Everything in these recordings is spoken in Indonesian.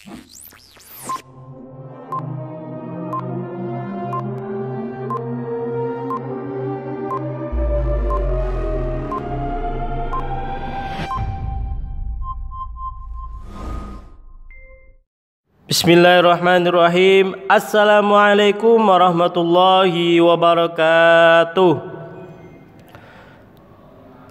Bismillahirrahmanirrahim. Assalamualaikum warahmatullahi wabarakatuh.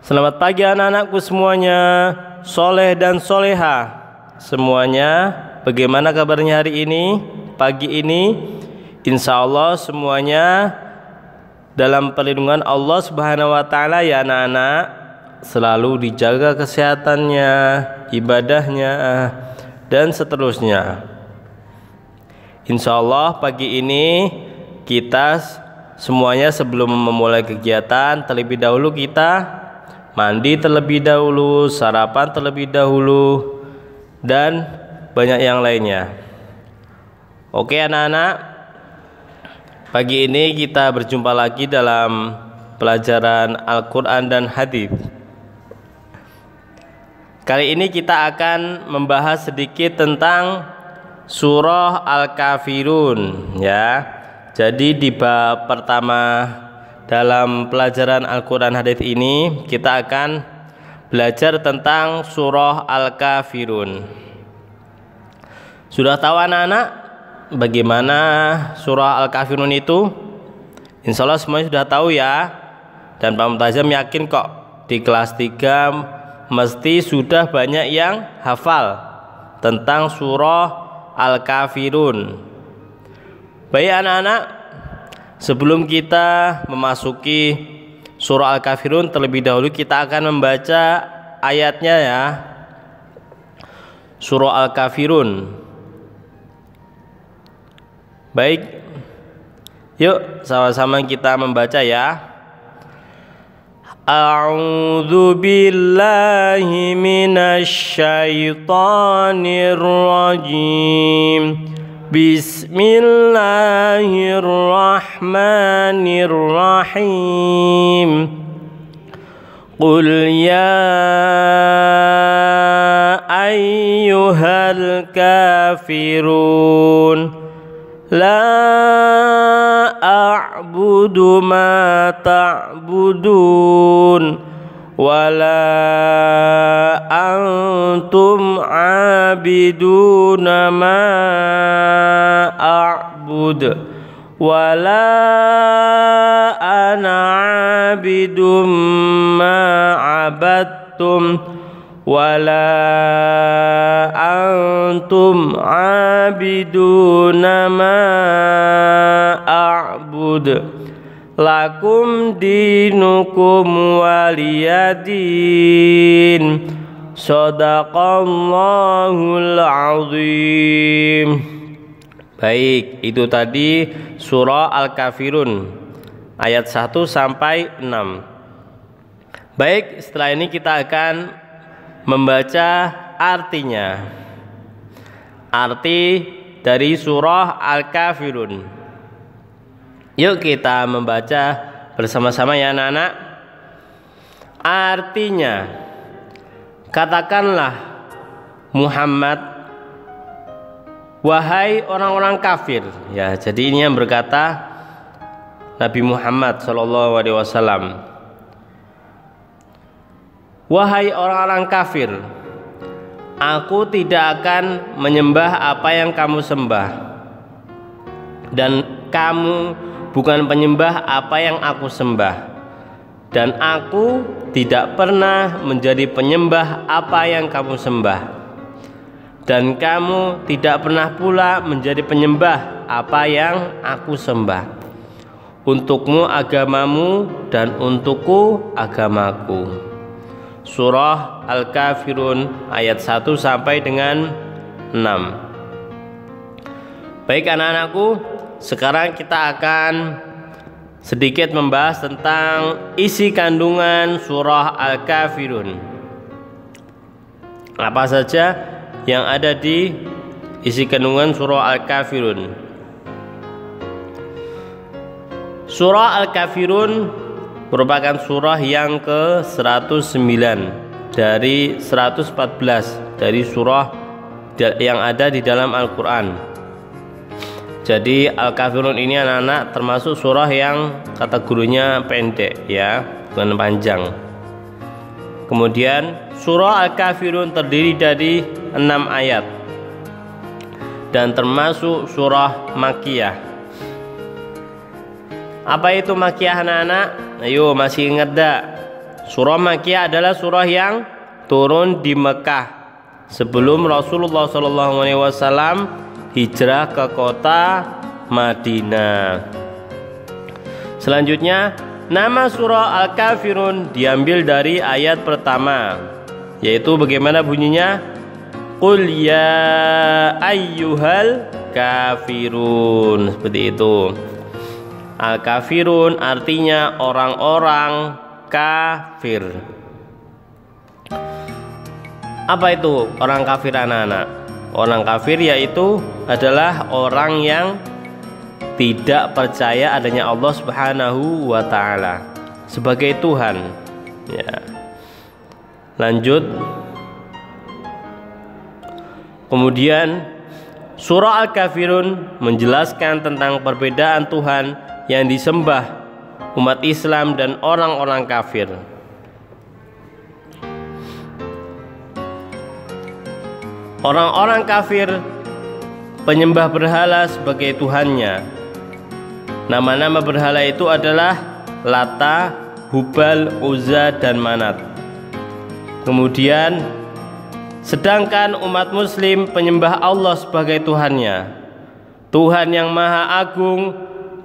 Selamat pagi anak-anakku semuanya, soleh dan soleha semuanya. Bagaimana kabarnya hari ini, pagi ini? Insya Allah semuanya dalam perlindungan Allah Subhanahu wa Ta'ala ya anak-anak. Selalu dijaga kesehatannya, ibadahnya, dan seterusnya. Insya Allah pagi ini kita semuanya sebelum memulai kegiatan terlebih dahulu kita mandi terlebih dahulu, sarapan terlebih dahulu, dan banyak yang lainnya. Oke anak-anak, pagi ini kita berjumpa lagi dalam pelajaran Al-Quran dan Hadis. Kali ini kita akan membahas sedikit tentang Surah Al-Kafirun ya. Jadi di bab pertama dalam pelajaran Al-Quran Hadis ini kita akan belajar tentang Surah Al-Kafirun. Sudah tahu anak-anak bagaimana Surah Al-Kafirun itu? Insya Allah semuanya sudah tahu ya. Dan Pak Mutazam yakin kok di kelas 3 mesti sudah banyak yang hafal tentang Surah Al-Kafirun. Baik anak-anak, sebelum kita memasuki surah Al-Kafirun terlebih dahulu kita akan membaca ayatnya ya. Surah Al-Kafirun. Baik, yuk sama-sama kita membaca ya. A'udzu billahi minasy syaithanir rajim. Bismillahirrahmanirrahim. Qul ya ayyuhal kafirun la a'budu ma ta'budun wala antum 'abiduna ma a'bud wala ana 'abidum ma 'abadtum wala antum 'abiduna ma a'bud lakum dinukum waliyadin. Shadaqallahul azim. Baik, itu tadi surah Al-Kafirun ayat 1 sampai 6. Baik, setelah ini kita akan membaca artinya. Arti dari surah Al-Kafirun. Yuk kita membaca bersama-sama ya anak-anak. Artinya, katakanlah Muhammad, wahai orang-orang kafir. Ya, jadi ini yang berkata Nabi Muhammad SAW. Wahai orang-orang kafir, aku tidak akan menyembah apa yang kamu sembah, dan kamu bukan penyembah apa yang aku sembah, dan aku tidak pernah menjadi penyembah apa yang kamu sembah, dan kamu tidak pernah pula menjadi penyembah apa yang aku sembah. Untukmu agamamu dan untukku agamaku. Surah Al-Kafirun ayat 1 sampai dengan 6. Baik anak-anakku, sekarang kita akan sedikit membahas tentang isi kandungan surah Al-Kafirun. Apa saja yang ada di isi kandungan surah Al-Kafirun? Surah Al-Kafirun merupakan surah yang ke-109 dari 114 dari surah yang ada di dalam Al-Quran. Jadi Al-Kafirun ini anak-anak termasuk surah yang kategorinya pendek ya, bukan panjang. Kemudian surah Al-Kafirun terdiri dari 6 ayat dan termasuk surah Makkiyah. Apa itu Makkiyah anak-anak? Ayo, masih ingat dak? Surah Makkiyah adalah surah yang turun di Mekah sebelum Rasulullah SAW hijrah ke kota Madinah. Selanjutnya, nama surah Al-Kafirun diambil dari ayat pertama, yaitu bagaimana bunyinya? Qul ya ayyuhal kafirun. Seperti itu. Al-Kafirun artinya orang-orang kafir. Apa itu orang kafir anak-anak? Orang kafir yaitu adalah orang yang tidak percaya adanya Allah Subhanahu wa Ta'ala sebagai Tuhan ya. Lanjut. Kemudian surah Al-Kafirun menjelaskan tentang perbedaan Tuhan yang disembah umat Islam dan orang-orang kafir. Orang-orang kafir penyembah berhala sebagai Tuhannya. Nama-nama berhala itu adalah Lata, Hubal, Uzza, dan Manat. Kemudian sedangkan umat muslim penyembah Allah sebagai Tuhannya, Tuhan yang Maha Agung,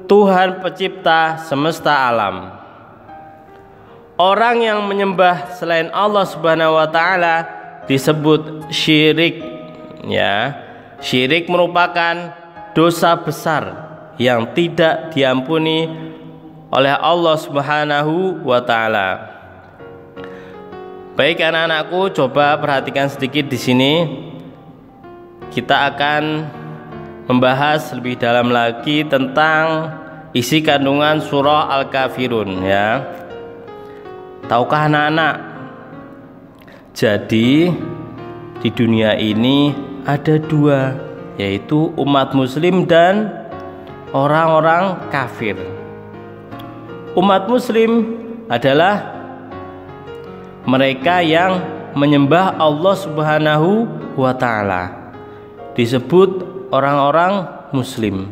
Tuhan pencipta semesta alam. Orang yang menyembah selain Allah Subhanahu wa Ta'ala disebut syirik ya. Syirik merupakan dosa besar yang tidak diampuni oleh Allah Subhanahu wa Ta'ala. Baik anak-anakku, coba perhatikan sedikit di sini. Kita akan membahas lebih dalam lagi tentang isi kandungan surah Al-Kafirun ya. Tahukah anak-anak? Jadi di dunia ini ada dua, yaitu umat muslim dan orang-orang kafir. Umat muslim adalah mereka yang menyembah Allah Subhanahu wa Ta'ala, disebut orang-orang muslim.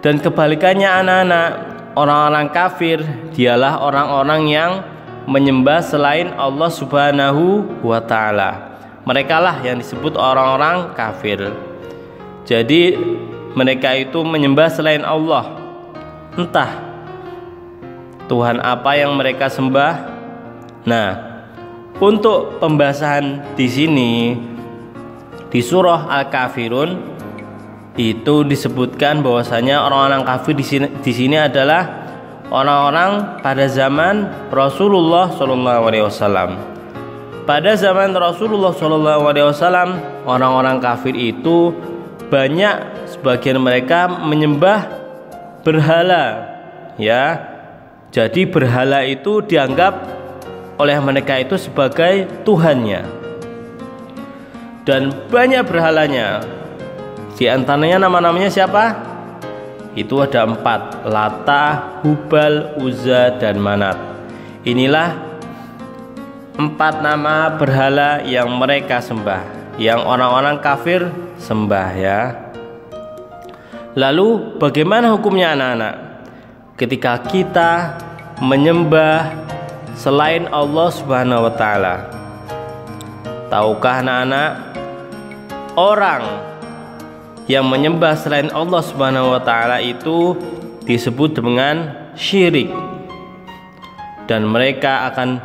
Dan kebalikannya anak-anak, orang-orang kafir dialah orang-orang yang menyembah selain Allah Subhanahu wa Ta'ala. Mereka lah yang disebut orang-orang kafir. Jadi mereka itu menyembah selain Allah. Entah Tuhan apa yang mereka sembah. Nah, untuk pembahasan di sini di surah Al-Kafirun itu disebutkan bahwasanya orang-orang kafir di sini adalah orang-orang pada zaman Rasulullah SAW. Pada zaman Rasulullah SAW, orang-orang kafir itu banyak sebagian mereka menyembah berhala, ya. Jadi berhala itu dianggap oleh mereka itu sebagai Tuhannya. Dan banyak berhalanya. Di antaranya nama-namanya siapa? Itu ada 4, Lata, Hubal, Uzza, dan Manat. Inilah 4 nama berhala yang mereka sembah, yang orang-orang kafir sembah ya. Lalu bagaimana hukumnya anak-anak? Ketika kita menyembah selain Allah Subhanahu wa Ta'ala. Tahukah anak-anak, orang yang menyembah selain Allah Subhanahu wa Ta'ala itu disebut dengan syirik, dan mereka akan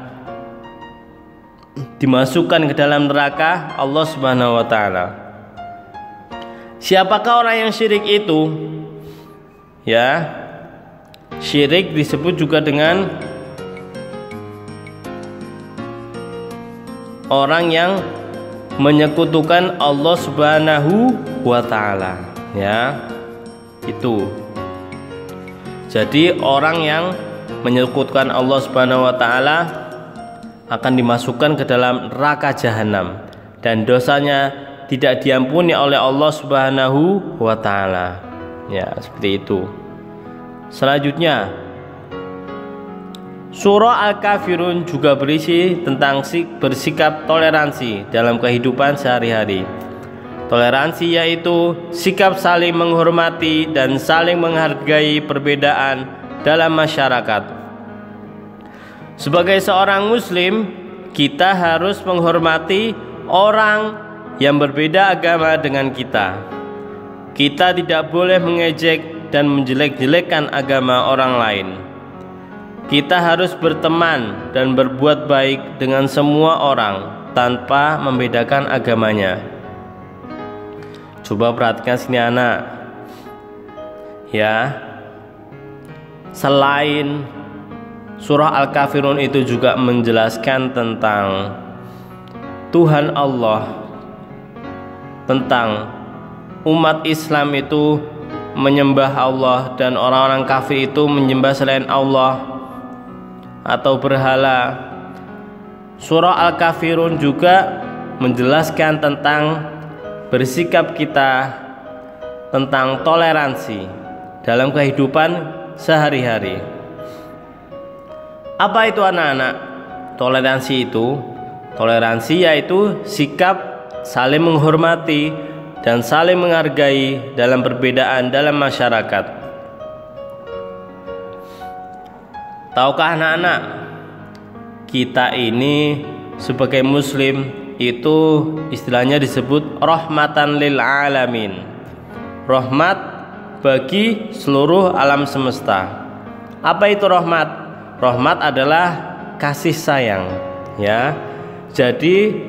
dimasukkan ke dalam neraka Allah Subhanahu wa Ta'ala. Siapakah orang yang syirik itu? Ya, syirik disebut juga dengan orang yang menyekutukan Allah Subhanahu wa Ta'ala ya. Itu. Jadi orang yang menyekutukan Allah Subhanahu wa Ta'ala akan dimasukkan ke dalam neraka jahanam. dan dosanya tidak diampuni oleh Allah Subhanahu wa taala. Ya, seperti itu. Selanjutnya, surah Al-Kafirun juga berisi tentang bersikap toleransi dalam kehidupan sehari-hari. Toleransi yaitu sikap saling menghormati dan saling menghargai perbedaan dalam masyarakat. Sebagai seorang muslim, kita harus menghormati orang yang berbeda agama dengan kita. Kita tidak boleh mengejek dan menjelek-jelekkan agama orang lain. Kita harus berteman dan berbuat baik dengan semua orang tanpa membedakan agamanya. Coba perhatikan sini anak. Ya. Selain surah Al-Kafirun itu juga menjelaskan tentang Tuhan Allah, tentang umat Islam itu menyembah Allah dan orang-orang kafir itu menyembah selain Allah atau berhala. Surah Al-Kafirun juga menjelaskan tentang bersikap kita, tentang toleransi dalam kehidupan sehari-hari. Apa itu anak-anak? Toleransi itu, toleransi yaitu sikap saling menghormati dan saling menghargai dalam perbedaan dalam masyarakat. Tahukah anak-anak, kita ini sebagai muslim itu istilahnya disebut rahmatan lil alamin, rahmat bagi seluruh alam semesta. Apa itu rahmat? Rahmat adalah kasih sayang, ya. Jadi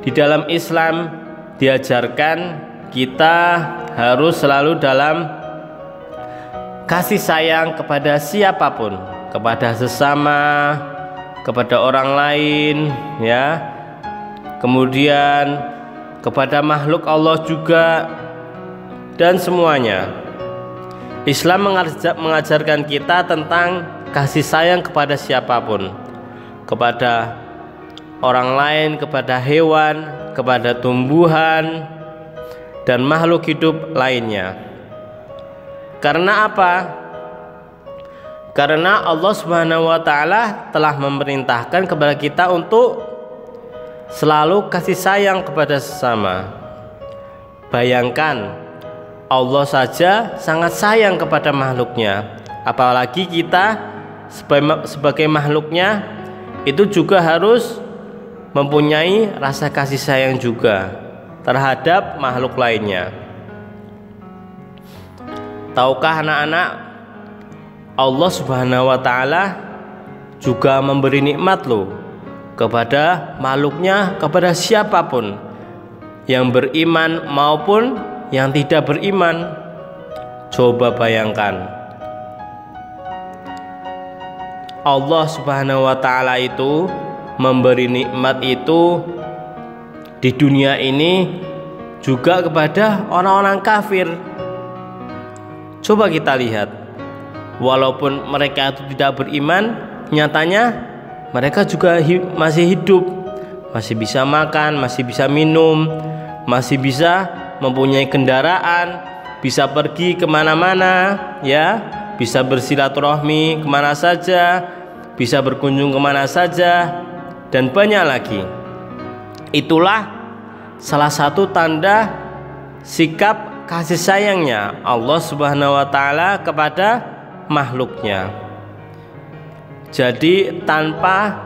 di dalam Islam diajarkan kita harus selalu dalam kasih sayang kepada siapapun, kepada sesama, kepada orang lain, ya. Kemudian kepada makhluk Allah juga, dan semuanya. Islam mengajarkan kita tentang kasih sayang kepada siapapun, kepada orang lain, kepada hewan, kepada tumbuhan dan makhluk hidup lainnya. Karena apa? Karena Allah Subhanahu wa taala telah memerintahkan kepada kita untuk selalu kasih sayang kepada sesama. Bayangkan, Allah saja sangat sayang kepada makhluknya, apalagi kita sebagai makhluknya itu juga harus mempunyai rasa kasih sayang juga terhadap makhluk lainnya. Tahukah anak-anak, Allah Subhanahu wa taala juga memberi nikmat loh kepada makhluknya, kepada siapapun yang beriman maupun yang tidak beriman. Coba bayangkan, Allah Subhanahu wa taala itu memberi nikmat itu di dunia ini juga kepada orang-orang kafir. Coba kita lihat, walaupun mereka itu tidak beriman, nyatanya mereka juga masih hidup, masih bisa makan, masih bisa minum, masih bisa mempunyai kendaraan, bisa pergi kemana-mana, ya, bisa bersilaturahmi kemana saja, bisa berkunjung kemana saja, dan banyak lagi. Itulah salah satu tanda sikap kasih sayangnya Allah Subhanahu wa taala kepada makhluknya. Jadi tanpa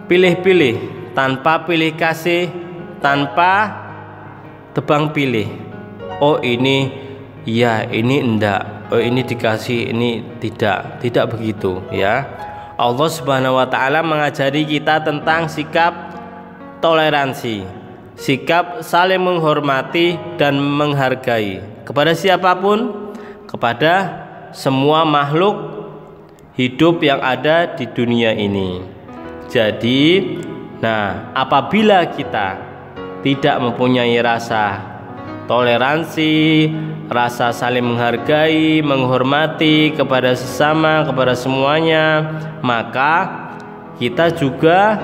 pilih-pilih, tanpa pilih kasih, tanpa tebang pilih. Oh ini ya, ini enggak. Oh ini dikasih, ini tidak. Tidak begitu, ya. Allah Subhanahu wa taala mengajari kita tentang sikap toleransi, sikap saling menghormati dan menghargai kepada siapapun, kepada semua makhluk hidup yang ada di dunia ini. Jadi, apabila kita tidak mempunyai rasa toleransi, rasa saling menghargai, menghormati kepada sesama, kepada semuanya, maka kita juga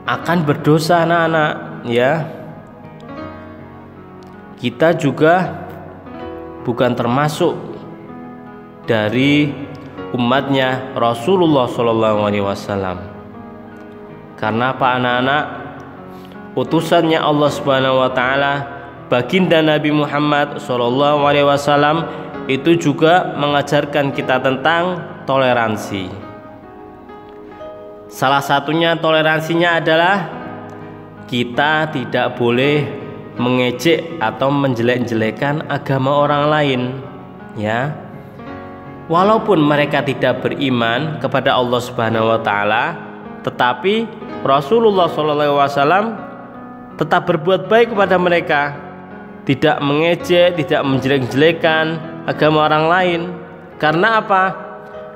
akan berdosa anak-anak, ya. Kita juga bukan termasuk dari umatnya Rasulullah SAW. Karena apa anak-anak? Utusannya Allah Subhanahu wa taala, baginda Nabi Muhammad SAW, itu juga mengajarkan kita tentang toleransi. Salah satunya toleransinya adalah kita tidak boleh mengejek atau menjelek-jelekan agama orang lain, ya. Walaupun mereka tidak beriman kepada Allah Subhanahu wa taala, tetapi Rasulullah SAW tetap berbuat baik kepada mereka, tidak mengejek, tidak menjelek-jelekan agama orang lain. Karena apa?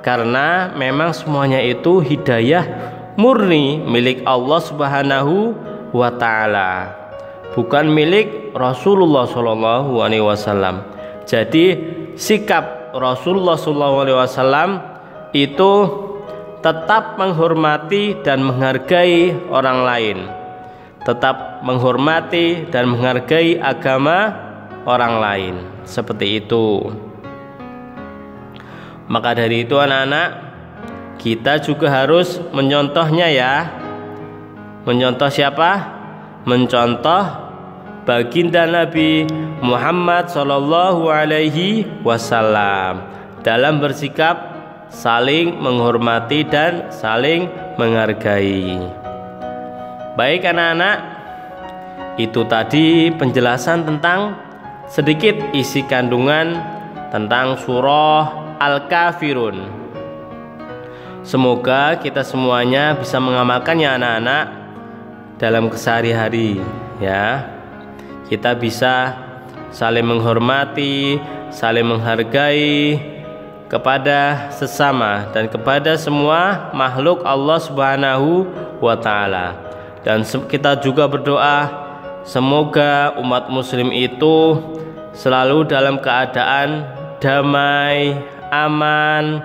Karena memang semuanya itu hidayah murni milik Allah Subhanahu wa taala, bukan milik Rasulullah SAW. Jadi sikap Rasulullah SAW itu tetap menghormati dan menghargai orang lain, tetap menghormati dan menghargai agama orang lain, seperti itu. Maka dari itu anak-anak, kita juga harus mencontohnya, ya. Mencontoh siapa? Mencontoh baginda Nabi Muhammad SAW dalam bersikap saling menghormati dan saling menghargai. Baik anak-anak, itu tadi penjelasan tentang sedikit isi kandungan tentang surah Al-Kafirun. Semoga kita semuanya bisa mengamalkannya anak-anak dalam kesehari-hari, ya. Kita bisa saling menghormati, saling menghargai kepada sesama dan kepada semua makhluk Allah Subhanahu wa taala. Dan kita juga berdoa semoga umat muslim itu selalu dalam keadaan damai, aman,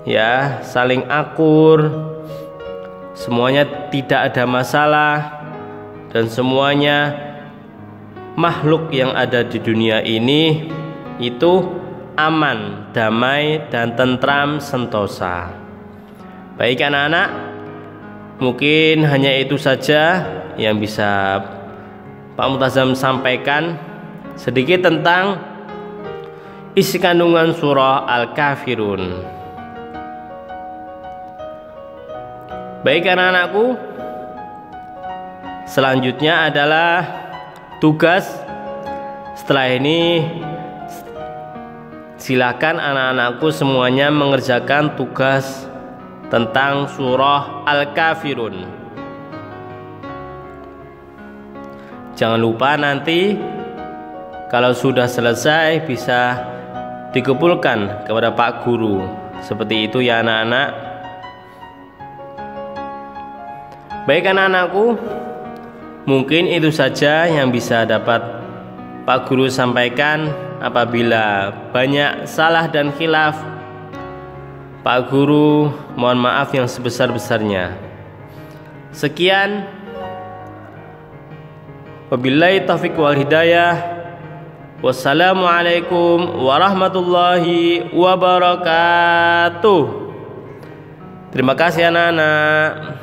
ya, saling akur, semuanya tidak ada masalah, dan semuanya makhluk yang ada di dunia ini itu aman, damai, dan tentram sentosa. Baik anak-anak, mungkin hanya itu saja yang bisa Pak Multazam sampaikan sedikit tentang isi kandungan surah Al-Kafirun. Baik anak-anakku, selanjutnya adalah tugas. Setelah ini silakan anak-anakku semuanya mengerjakan tugas tentang surah Al-Kafirun. Jangan lupa nanti kalau sudah selesai bisa dikumpulkan kepada Pak Guru. Seperti itu ya anak-anak. Baik anak-anakku, mungkin itu saja yang bisa dapat Pak Guru sampaikan. Apabila banyak salah dan khilaf, Pak Guru mohon maaf yang sebesar-besarnya. Sekian, wabillahi taufiq wal hidayah. Wassalamualaikum warahmatullahi wabarakatuh. Terima kasih anak-anak.